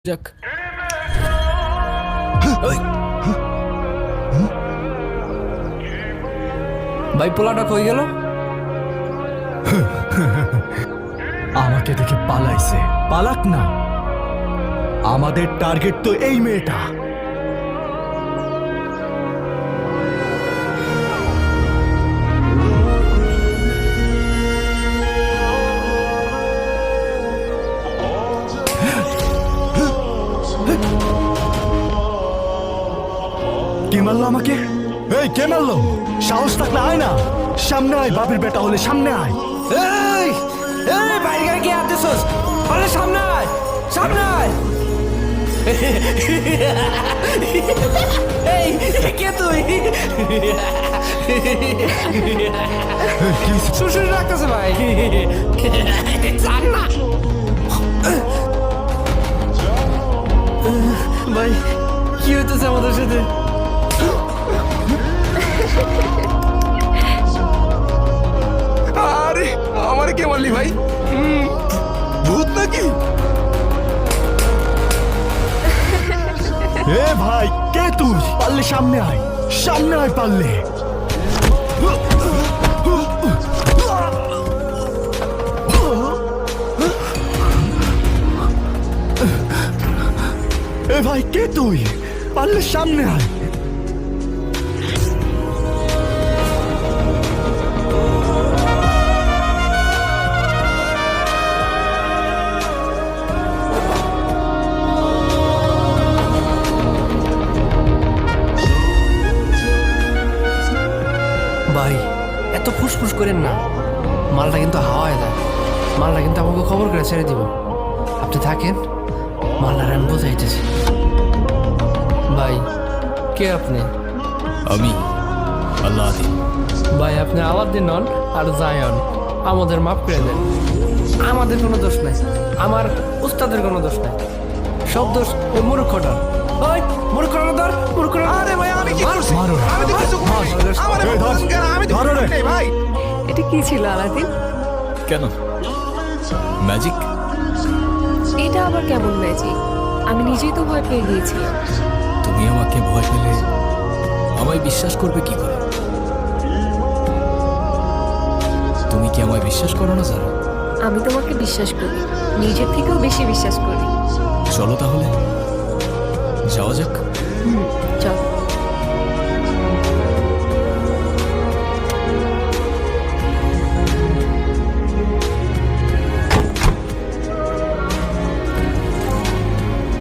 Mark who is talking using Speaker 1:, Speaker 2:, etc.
Speaker 1: যাক ভাই পোলাটা কই গেল?
Speaker 2: আমাকে দেখে পালাইছে। পালাক না, আমাদের টার্গেট তো এই মেয়েটা। কে মারলো আমাকে? এই কে মারলো? সাহস থাকলে আয় না, সামনে আয়। বাপের বেটা হলে সামনে আয়।
Speaker 1: এই এই বাইরে কি আতেছস? বলে সামনে আয়, সামনে আয়। এই কে তুই? শ্বশুর রাখতেছে ভাই। জান না ভাই কি হইতেছে আমাদের সাথে?
Speaker 3: আরে আমারে কে মারলি ভাই? ভূত নাকি?
Speaker 2: এ ভাই, কে তুই? পারলে সামনে আয়, সামনে আয় পারলে। এ ভাই, কে তুই? পারলে সামনে আয়।
Speaker 1: ভাই এত ফুসফুস করেন না, মালটা কিন্তু হাওয়ায় দেয়। মালটা কিন্তু আমাকে খবর করে ছেড়ে দিব। আপনি থাকেন, মালটার আমি বোঝাইতেছি। ভাই কে আপনি?
Speaker 3: আমি আল্লাদিন।
Speaker 1: ভাই আপনি আলাদিন নন আর জায়ন, আমাদের মাফ করে দেন। আমাদের কোনো দোষ নাই, আমার উস্তাদের কোনো দোষ নাই। সব দোষ ওই মূর্খটার। ওই মূর্খটা ধর, মূর্খটা।
Speaker 3: আরে ভাই আমি কি করছি?
Speaker 2: মারো।
Speaker 3: আমি তো কিছু করিনি। আমারে
Speaker 2: এই ধর।
Speaker 3: বলছেন কেন? আমি তো
Speaker 2: ধরো রে।
Speaker 3: কিছু করিনি ভাই।
Speaker 4: এটা কি ছিল আলাদিন?
Speaker 3: কেন? ম্যাজিক?
Speaker 4: এটা আবার কেমন ম্যাজিক? আমি নিজেই তো ভয় পেয়ে গিয়েছিলাম।
Speaker 3: তুমি আমাকে ভয় পেলে আমায় বিশ্বাস করবে কি করে? তুমি কি আমায় বিশ্বাস করো না যারা?
Speaker 4: আমি তোমাকে বিশ্বাস করি, নিজের থেকেও বেশি বিশ্বাস করি।
Speaker 3: চলো তাহলে যাওয়া যাক।
Speaker 4: চল।